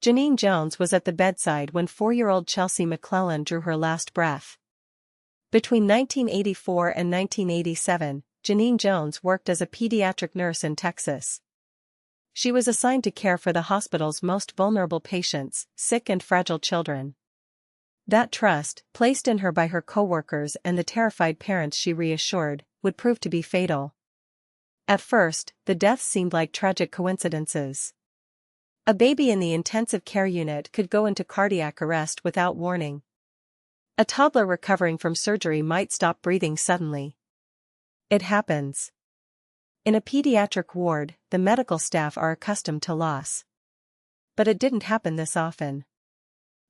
Genene Jones was at the bedside when 4-year-old Chelsea McClellan drew her last breath. Between 1984 and 1987, Genene Jones worked as a pediatric nurse in Texas. She was assigned to care for the hospital's most vulnerable patients, sick and fragile children. That trust, placed in her by her coworkers and the terrified parents she reassured, would prove to be fatal. At first, the deaths seemed like tragic coincidences. A baby in the intensive care unit could go into cardiac arrest without warning. A toddler recovering from surgery might stop breathing suddenly. It happens. In a pediatric ward, the medical staff are accustomed to loss. But it didn't happen this often.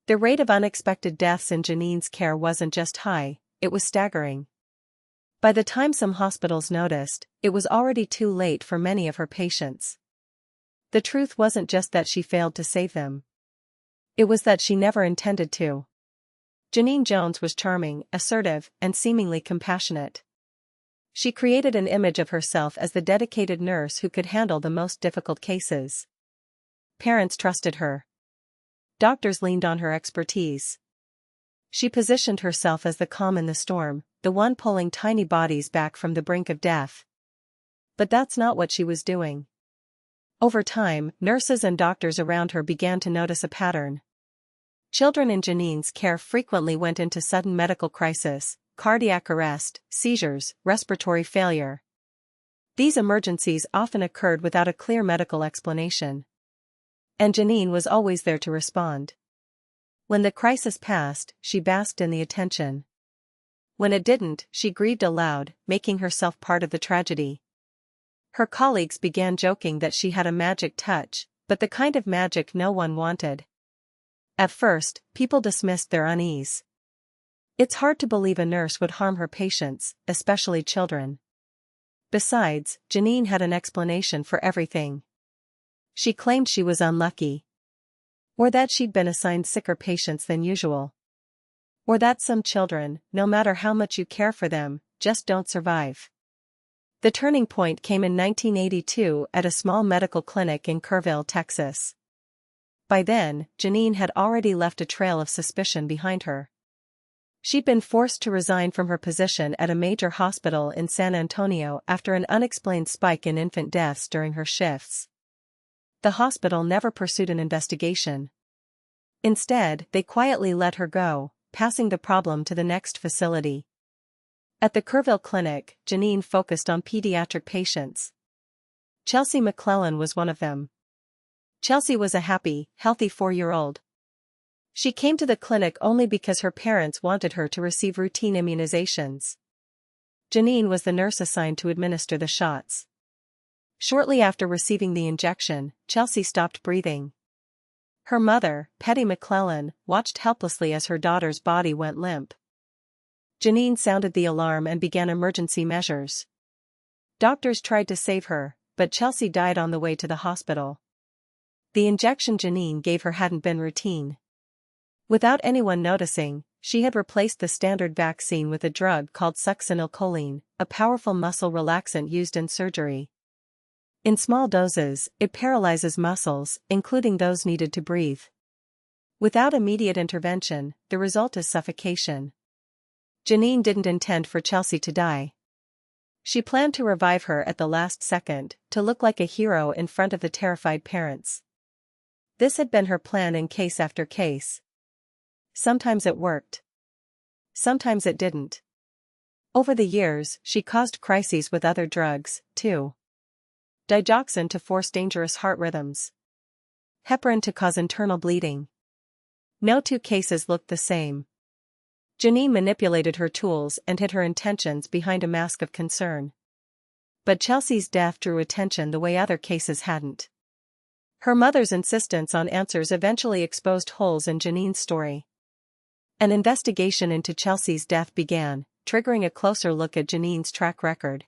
The rate of unexpected deaths in Genene's care wasn't just high, it was staggering. By the time some hospitals noticed, it was already too late for many of her patients. The truth wasn't just that she failed to save them. It was that she never intended to. Genene Jones was charming, assertive, and seemingly compassionate. She created an image of herself as the dedicated nurse who could handle the most difficult cases. Parents trusted her. Doctors leaned on her expertise. She positioned herself as the calm in the storm, the one pulling tiny bodies back from the brink of death. But that's not what she was doing. Over time, nurses and doctors around her began to notice a pattern. Children in Genene's care frequently went into sudden medical crisis, cardiac arrest, seizures, respiratory failure. These emergencies often occurred without a clear medical explanation. And Genene was always there to respond. When the crisis passed, she basked in the attention. When it didn't, she grieved aloud, making herself part of the tragedy. Her colleagues began joking that she had a magic touch, but the kind of magic no one wanted. At first, people dismissed their unease. It's hard to believe a nurse would harm her patients, especially children. Besides, Genene had an explanation for everything. She claimed she was unlucky. Or that she'd been assigned sicker patients than usual. Or that some children, no matter how much you care for them, just don't survive. The turning point came in 1982 at a small medical clinic in Kerrville, Texas. By then, Genene had already left a trail of suspicion behind her. She'd been forced to resign from her position at a major hospital in San Antonio after an unexplained spike in infant deaths during her shifts. The hospital never pursued an investigation. Instead, they quietly let her go, passing the problem to the next facility. At the Kerrville clinic, Genene focused on pediatric patients. Chelsea McClellan was one of them. Chelsea was a happy, healthy 4-year-old. She came to the clinic only because her parents wanted her to receive routine immunizations. Genene was the nurse assigned to administer the shots. Shortly after receiving the injection, Chelsea stopped breathing. Her mother, Patty McClellan, watched helplessly as her daughter's body went limp. Genene sounded the alarm and began emergency measures. Doctors tried to save her, but Chelsea died on the way to the hospital. The injection Genene gave her hadn't been routine. Without anyone noticing, she had replaced the standard vaccine with a drug called succinylcholine, a powerful muscle relaxant used in surgery. In small doses, it paralyzes muscles, including those needed to breathe. Without immediate intervention, the result is suffocation. Genene didn't intend for Chelsea to die. She planned to revive her at the last second, to look like a hero in front of the terrified parents. This had been her plan in case after case. Sometimes it worked. Sometimes it didn't. Over the years, she caused crises with other drugs, too. Digoxin to force dangerous heart rhythms. Heparin to cause internal bleeding. No two cases looked the same. Genene manipulated her tools and hid her intentions behind a mask of concern. But Chelsea's death drew attention the way other cases hadn't. Her mother's insistence on answers eventually exposed holes in Genene's story. An investigation into Chelsea's death began, triggering a closer look at Genene's track record.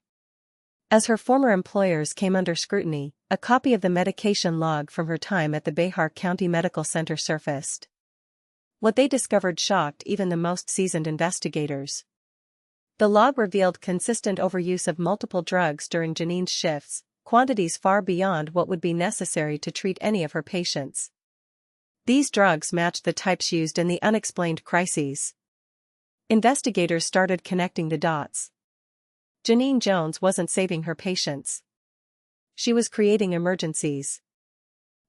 As her former employers came under scrutiny, a copy of the medication log from her time at the Behar County Medical Center surfaced. What they discovered shocked even the most seasoned investigators. The log revealed consistent overuse of multiple drugs during Genene's shifts, quantities far beyond what would be necessary to treat any of her patients. These drugs matched the types used in the unexplained crises. Investigators started connecting the dots. Genene Jones wasn't saving her patients. She was creating emergencies.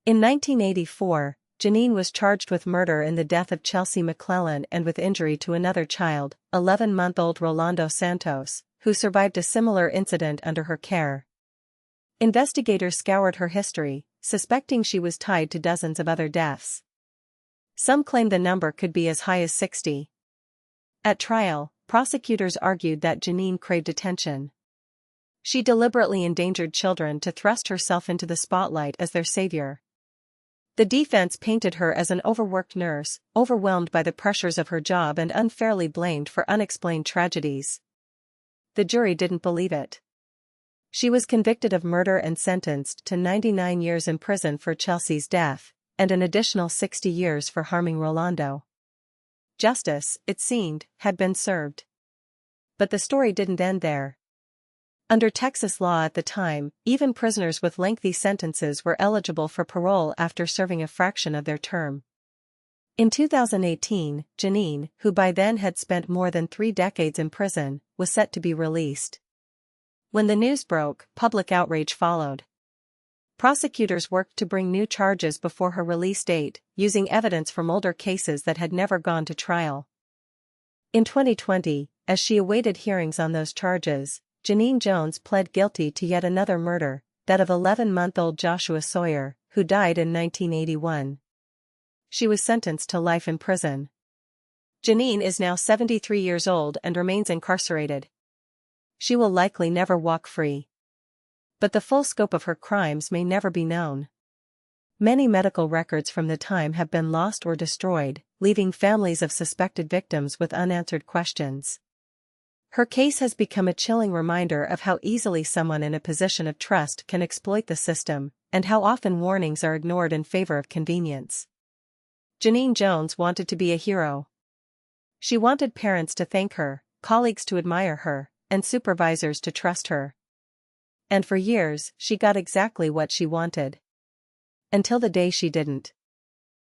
In 1984, Genene was charged with murder in the death of Chelsea McClellan and with injury to another child, 11-month-old Rolando Santos, who survived a similar incident under her care. Investigators scoured her history, suspecting she was tied to dozens of other deaths. Some claim the number could be as high as 60. At trial, prosecutors argued that Genene craved attention. She deliberately endangered children to thrust herself into the spotlight as their savior. The defense painted her as an overworked nurse, overwhelmed by the pressures of her job and unfairly blamed for unexplained tragedies. The jury didn't believe it. She was convicted of murder and sentenced to 99 years in prison for Chelsea's death, and an additional 60 years for harming Rolando. Justice, it seemed, had been served. But the story didn't end there. Under Texas law at the time, even prisoners with lengthy sentences were eligible for parole after serving a fraction of their term. In 2018, Genene, who by then had spent more than 3 decades in prison, was set to be released. When the news broke, public outrage followed. Prosecutors worked to bring new charges before her release date, using evidence from older cases that had never gone to trial. In 2020, as she awaited hearings on those charges, Genene Jones pled guilty to yet another murder, that of 11-month-old Joshua Sawyer, who died in 1981. She was sentenced to life in prison. Genene is now 73 years old and remains incarcerated. She will likely never walk free. But the full scope of her crimes may never be known. Many medical records from the time have been lost or destroyed, leaving families of suspected victims with unanswered questions. Her case has become a chilling reminder of how easily someone in a position of trust can exploit the system, and how often warnings are ignored in favor of convenience. Genene Jones wanted to be a hero. She wanted parents to thank her, colleagues to admire her, and supervisors to trust her. And for years, she got exactly what she wanted. Until the day she didn't.